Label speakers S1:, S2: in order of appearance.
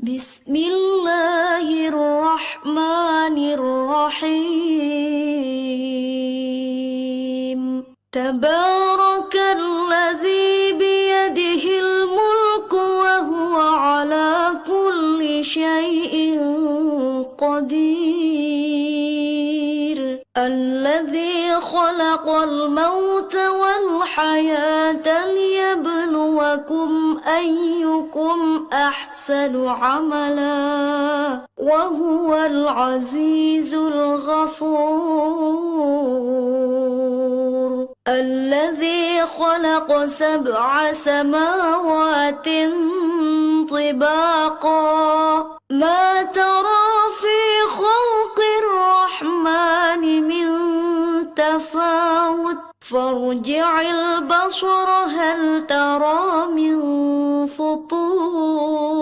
S1: بسم الله الرحمن الرحيم تبارك الذي بيده الملك وهو على كل شيء قدير الذي خلق الموت والحياة ليبلوكم أيكم أحسن عملا وهو العزيز الغفور الذي خلق 7 سماوات طباقا ما ترى في خلق الرحمن من تفاوت فارجع البصر هل ترى من فطور